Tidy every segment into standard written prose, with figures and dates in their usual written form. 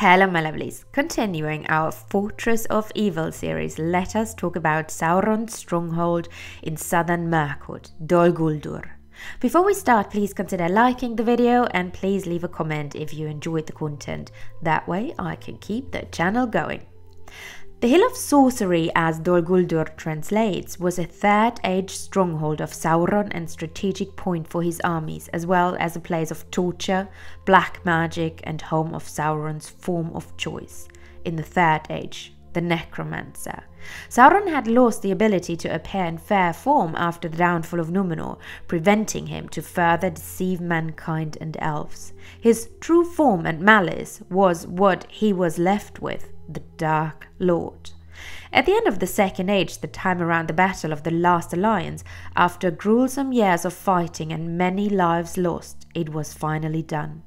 Hello my lovelies, continuing our Fortress of Evil series, let us talk about Sauron's stronghold in Southern Mirkwood, Dol Guldur. Before we start, please consider liking the video and please leave a comment if you enjoyed the content, that way I can keep the channel going. The Hill of Sorcery, as Dol Guldur translates, was a Third Age stronghold of Sauron and strategic point for his armies, as well as a place of torture, black magic and home of Sauron's form of choice. In the Third Age, the Necromancer. Sauron had lost the ability to appear in fair form after the downfall of Numenor, preventing him to further deceive mankind and elves. His true form and malice was what he was left with, the Dark Lord. At the end of the Second Age, the time around the Battle of the Last Alliance, after gruesome years of fighting and many lives lost, it was finally done.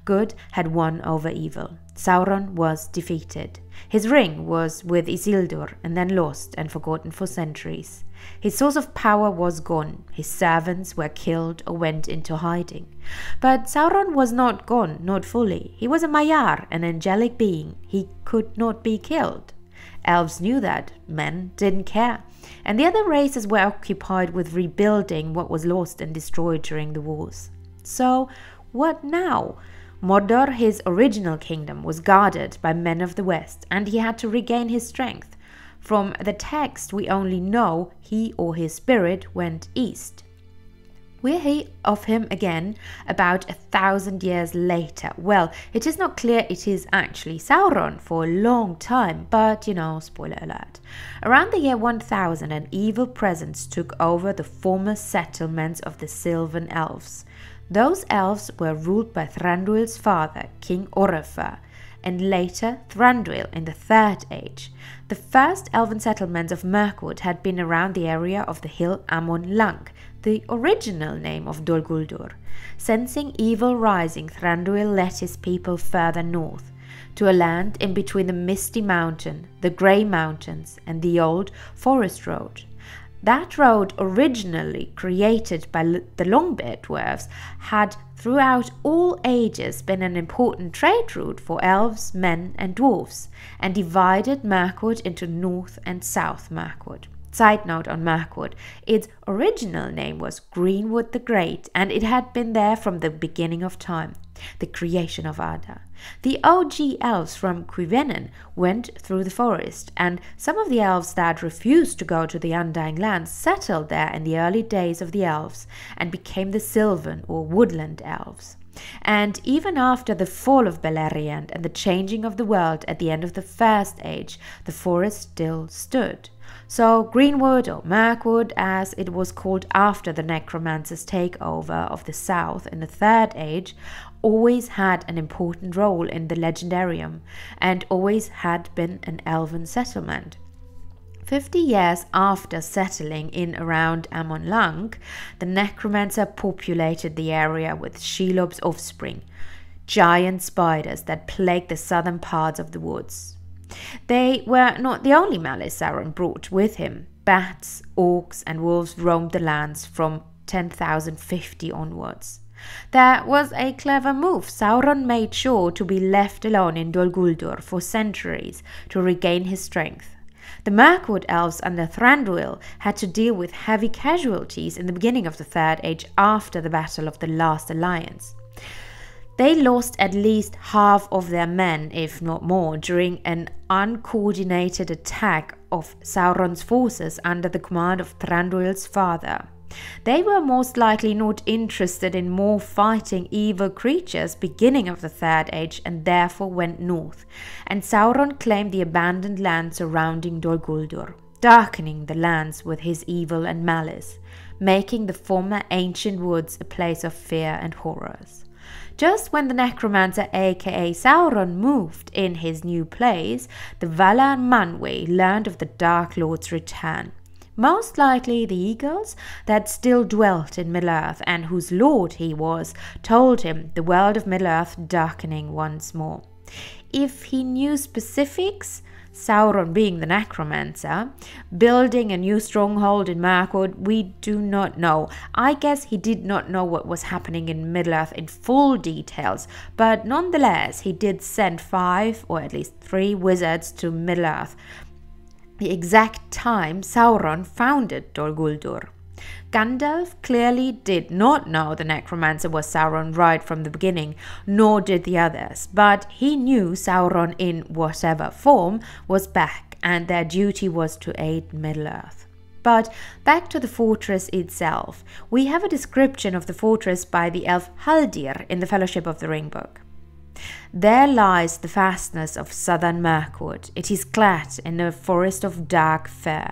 Good had won over evil. Sauron was defeated. His ring was with Isildur and then lost and forgotten for centuries. His source of power was gone. His servants were killed or went into hiding. But Sauron was not gone, not fully. He was a Maiar, an angelic being. He could not be killed. Elves knew that, men didn't care, and the other races were occupied with rebuilding what was lost and destroyed during the wars. So, what now? Mordor, his original kingdom, was guarded by men of the West, and he had to regain his strength. From the text we only know he or his spirit went east. We hear of him again about 1,000 years later. Well, it is not clear it is actually Sauron for a long time, but spoiler alert. Around the year 1000, an evil presence took over the former settlements of the Sylvan Elves. Those elves were ruled by Thranduil's father, King Oropher, and later Thranduil in the Third Age. The first elven settlements of Mirkwood had been around the area of the hill Amon Lang, the original name of Dol Guldur. Sensing evil rising, Thranduil led his people further north, to a land in between the Misty Mountain, the Grey Mountains, and the old forest road. That road, originally created by the Longbeard dwarves, had throughout all ages been an important trade route for elves, men and dwarves, and divided Mirkwood into North and South Mirkwood. Side note on Mirkwood, its original name was Greenwood the Great, and it had been there from the beginning of time, the creation of Ada. The OG elves from Cuivennen went through the forest, and some of the elves that refused to go to the Undying Lands settled there in the early days of the elves and became the Sylvan or Woodland elves. And even after the fall of Beleriand and the changing of the world at the end of the First Age, the forest still stood. So Greenwood, or Mirkwood as it was called after the Necromancer's takeover of the South in the Third Age, always had an important role in the legendarium and always had been an elven settlement. 50 years after settling in around Amon Lang, the Necromancer populated the area with Shelob's offspring, giant spiders that plagued the southern parts of the woods. They were not the only malice Sauron brought with him. Bats, orcs and wolves roamed the lands from 10,050 onwards. That was a clever move. Sauron made sure to be left alone in Dol Guldur for centuries to regain his strength. The Mirkwood elves under Thranduil had to deal with heavy casualties in the beginning of the Third Age after the Battle of the Last Alliance. They lost at least half of their men, if not more, during an uncoordinated attack of Sauron's forces under the command of Thranduil's father. They were most likely not interested in more fighting evil creatures beginning of the Third Age and therefore went north, and Sauron claimed the abandoned land surrounding Dol Guldur, darkening the lands with his evil and malice, making the former ancient woods a place of fear and horrors. Just when the Necromancer aka Sauron moved in his new place, the Valar Manwë learned of the Dark Lord's return. Most likely the eagles that still dwelt in Middle-earth and whose lord he was told him the world of Middle-earth darkening once more. If he knew specifics, Sauron being the Necromancer, building a new stronghold in Mirkwood, we do not know. I guess he did not know what was happening in Middle-earth in full details, but nonetheless he did send 5 or at least 3 wizards to Middle-earth, the exact time Sauron founded Dol Guldur. Gandalf clearly did not know the Necromancer was Sauron right from the beginning, nor did the others, but he knew Sauron in whatever form was back, and their duty was to aid Middle-earth. But back to the fortress itself. We have a description of the fortress by the elf Haldir in the Fellowship of the Ring book. There lies the fastness of Southern Mirkwood. It is clad in a forest of dark fir,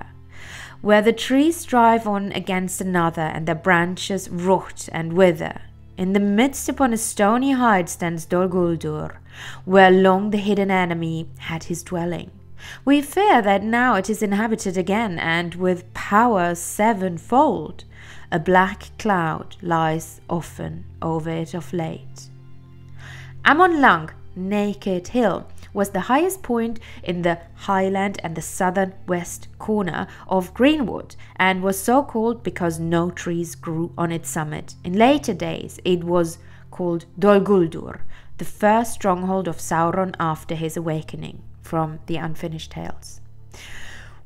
where the trees drive on against another and their branches rot and wither. In the midst upon a stony height stands Dol Guldur, where long the hidden enemy had his dwelling. We fear that now it is inhabited again, and with power 7-fold. A black cloud lies often over it of late. Amon Lang, Naked Hill, was the highest point in the highland and the southern west corner of Greenwood, and was so called because no trees grew on its summit. In later days it was called Dol Guldur, the first stronghold of Sauron after his awakening, from the Unfinished Tales.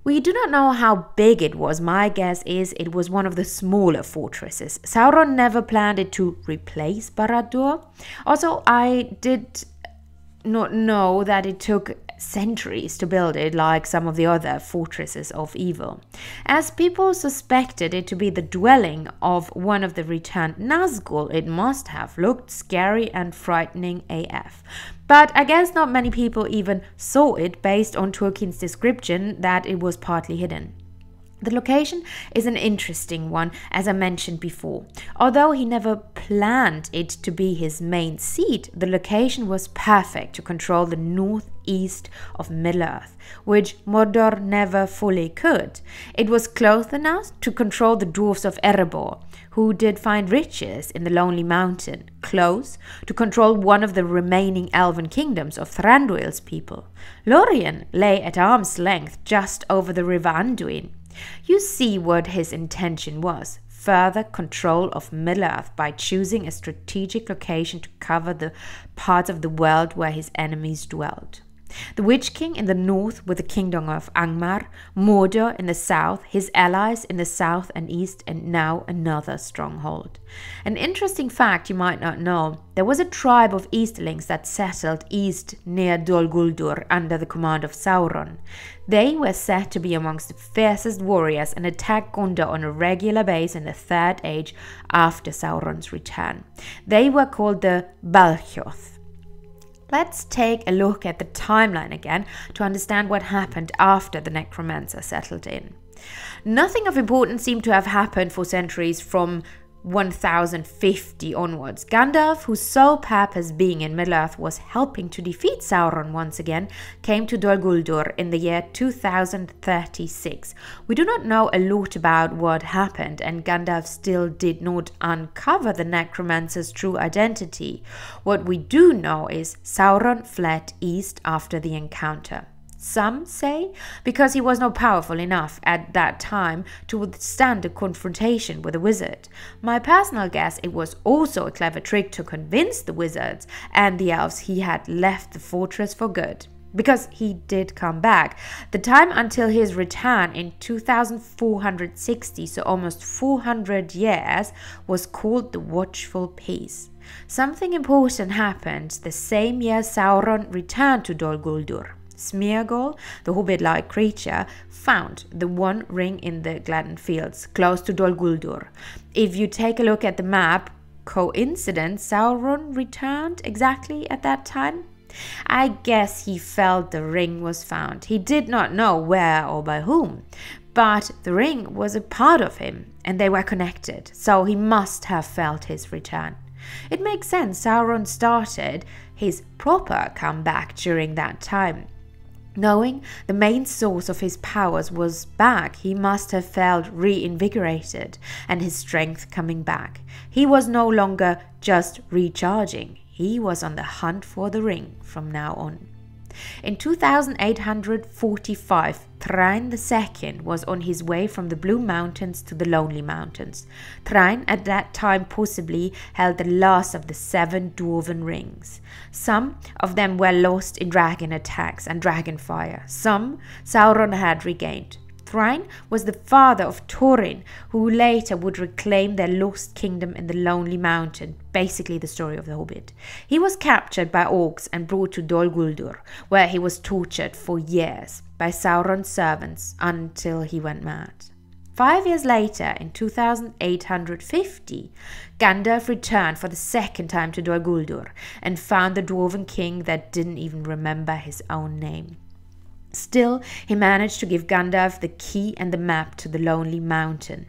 We do not know how big it was. My guess is it was one of the smaller fortresses. Sauron never planned it to replace Barad-dûr. Also, I did not know that it took centuries to build it like some of the other fortresses of evil, as people suspected it to be the dwelling of one of the returned Nazgûl. It must have looked scary and frightening AF. But I guess not many people even saw it based on Tolkien's description that it was partly hidden. The location is an interesting one, as I mentioned before. Although he never planned it to be his main seat, the location was perfect to control the northeast of Middle-earth, which Mordor never fully could. It was close enough to control the dwarfs of Erebor, who did find riches in the Lonely Mountain, close to control one of the remaining elven kingdoms of Thranduil's people. Lorien lay at arm's length just over the river Anduin. You see what his intention was: further control of Middle-earth by choosing a strategic location to cover the parts of the world where his enemies dwelled. The Witch King in the north with the kingdom of Angmar, Mordor in the south, his allies in the south and east, and now another stronghold. An interesting fact you might not know: there was a tribe of Easterlings that settled east near Dol Guldur under the command of Sauron. They were said to be amongst the fiercest warriors and attacked Gondor on a regular basis in the Third Age after Sauron's return. They were called the Balchoth. Let's take a look at the timeline again to understand what happened after the Necromancer settled in. Nothing of importance seemed to have happened for centuries from 1050 onwards. Gandalf, whose sole purpose being in Middle-earth was helping to defeat Sauron once again, came to Dol Guldur in the year 2036. We do not know a lot about what happened, and Gandalf still did not uncover the Necromancer's true identity. What we do know is Sauron fled east after the encounter. Some say because he was not powerful enough at that time to withstand a confrontation with a wizard. My personal guess, it was also a clever trick to convince the wizards and the elves he had left the fortress for good. Because he did come back. The time until his return in 2460, so almost 400 years, was called the Watchful Peace. Something important happened the same year Sauron returned to Dol Guldur. Smeargol, the hobbit-like creature, found the one ring in the Gladden Fields, close to Dol Guldur. If you take a look at the map, coincidence, Sauron returned exactly at that time? I guess he felt the ring was found. He did not know where or by whom, but the ring was a part of him, and they were connected, so he must have felt his return. It makes sense Sauron started his proper comeback during that time. Knowing the main source of his powers was back, he must have felt reinvigorated and his strength coming back. He was no longer just recharging. he was on the hunt for the ring from now on. In 2845, Thrain II was on his way from the Blue Mountains to the Lonely Mountains. Thrain at that time possibly held the last of the 7 dwarven rings. Some of them were lost in dragon attacks and dragon fire. Some Sauron had regained. Thrain was the father of Thorin, who later would reclaim their lost kingdom in the Lonely Mountain, basically the story of the Hobbit. He was captured by orcs and brought to Dol Guldur, where he was tortured for years by Sauron's servants until he went mad. 5 years later, in 2850, Gandalf returned for the second time to Dol Guldur and found the dwarven king that didn't even remember his own name. Still, he managed to give Gandalf the key and the map to the Lonely Mountain.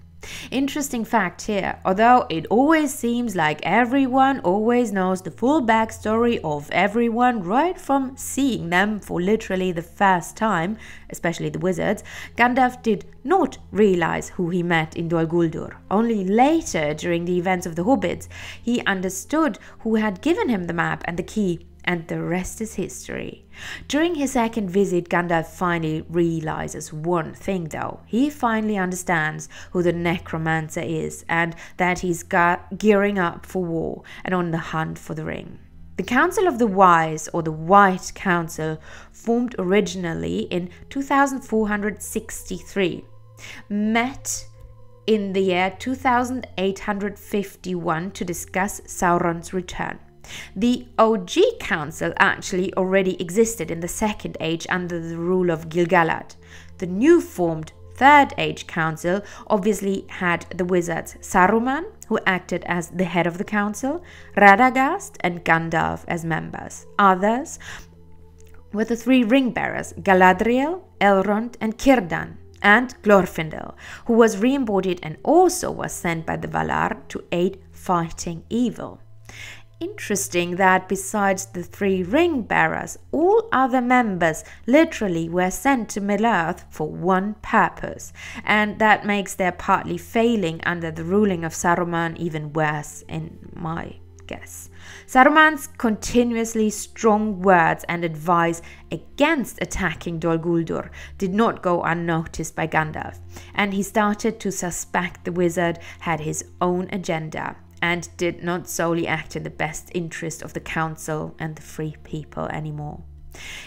Interesting fact here, although it always seems like everyone always knows the full backstory of everyone right from seeing them for literally the first time, especially the wizards, Gandalf did not realize who he met in Dol Guldur. Only later, during the events of the Hobbits, he understood who had given him the map and the key, and the rest is history. During his second visit, Gandalf finally realizes one thing though. He finally understands who the Necromancer is and that he's gearing up for war and on the hunt for the ring. The Council of the Wise, or the White Council, formed originally in 2463, met in the year 2851 to discuss Sauron's return. The OG Council actually already existed in the Second Age under the rule of Gil-galad. The new formed Third Age Council obviously had the wizards Saruman, who acted as the head of the council, Radagast and Gandalf as members. Others were the 3 ring-bearers, Galadriel, Elrond and Círdan, and Glorfindel, who was re-embodied and also was sent by the Valar to aid fighting evil. Interesting that besides the 3 ring-bearers, all other members literally were sent to Middle-earth for one purpose, and that makes their partly failing under the ruling of Saruman even worse in my guess. Saruman's continuously strong words and advice against attacking Dol Guldur did not go unnoticed by Gandalf, and he started to suspect the wizard had his own agenda and did not solely act in the best interest of the council and the free people anymore.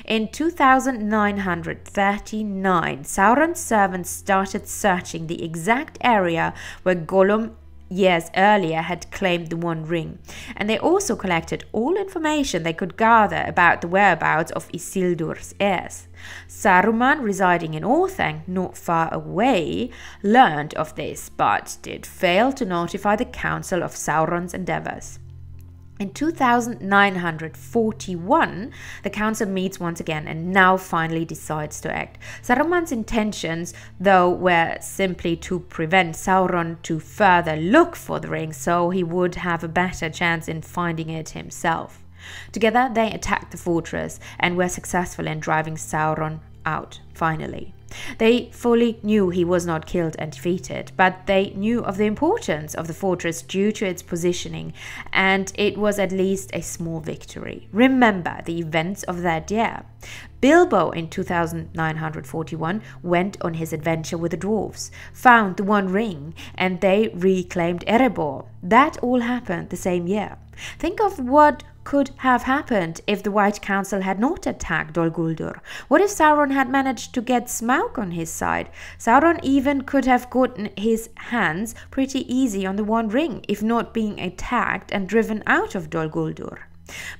In 2939, Sauron's servants started searching the exact area where Gollum years earlier had claimed the One Ring, and they also collected all information they could gather about the whereabouts of Isildur's heirs. Saruman, residing in Orthanc, not far away, learned of this, but did fail to notify the council of Sauron's endeavors. In 2941, the council meets once again and now finally decides to act. Saruman's intentions, though, were simply to prevent Sauron to further look for the ring, so he would have a better chance in finding it himself. Together, they attacked the fortress and were successful in driving Sauron out, finally. They fully knew he was not killed and defeated, but they knew of the importance of the fortress due to its positioning, and it was at least a small victory. Remember the events of that year. Bilbo in 2941 went on his adventure with the dwarves, found the One Ring, and they reclaimed Erebor. That all happened the same year. Think of what could have happened if the White Council had not attacked Dol Guldur. What if Sauron had managed to get Smaug on his side? Sauron even could have gotten his hands pretty easy on the One Ring, if not being attacked and driven out of Dol Guldur.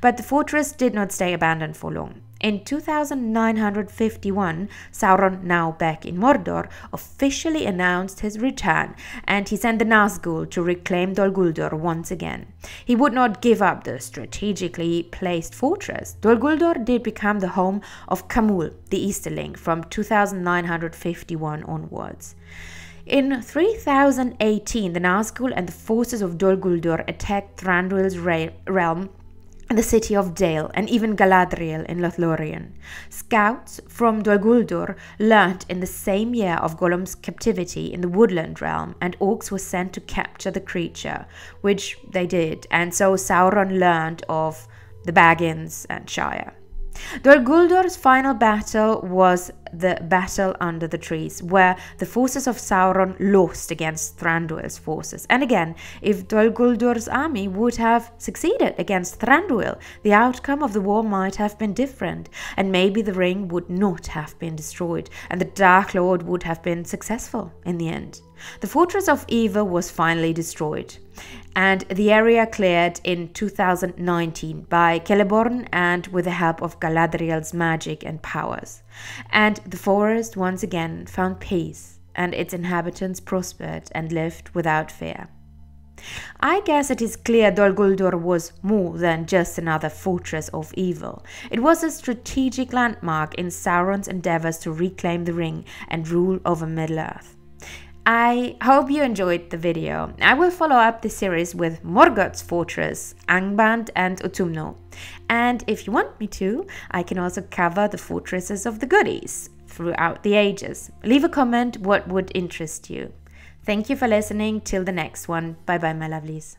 But the fortress did not stay abandoned for long. In 2951, Sauron, now back in Mordor, officially announced his return, and he sent the Nazgul to reclaim Dol Guldur once again. He would not give up the strategically placed fortress. Dol Guldur did become the home of Khamûl, the Easterling, from 2951 onwards. In 3018, the Nazgul and the forces of Dol Guldur attacked Thranduil's realm the city of Dale, and even Galadriel in Lothlorien. Scouts from Dol Guldur learned in the same year of Gollum's captivity in the woodland realm, and orcs were sent to capture the creature, which they did, and so Sauron learned of the Baggins and Shire. Dol Guldur's final battle was the Battle Under the Trees, where the forces of Sauron lost against Thranduil's forces. And again, if Dol Guldur's army would have succeeded against Thranduil, the outcome of the war might have been different, and maybe the ring would not have been destroyed, and the Dark Lord would have been successful in the end. The Fortress of Evil was finally destroyed, and the area cleared in 2019 by Celeborn and with the help of Galadriel's magic and powers. And the forest once again found peace, and its inhabitants prospered and lived without fear. I guess it is clear Dol Guldur was more than just another fortress of evil. It was a strategic landmark in Sauron's endeavors to reclaim the ring and rule over Middle-earth. I hope you enjoyed the video. I will follow up the series with Morgoth's fortress, Angband and Utumno. And if you want me to, I can also cover the fortresses of the goodies throughout the ages. Leave a comment what would interest you. Thank you for listening. Till the next one. Bye bye, my lovelies.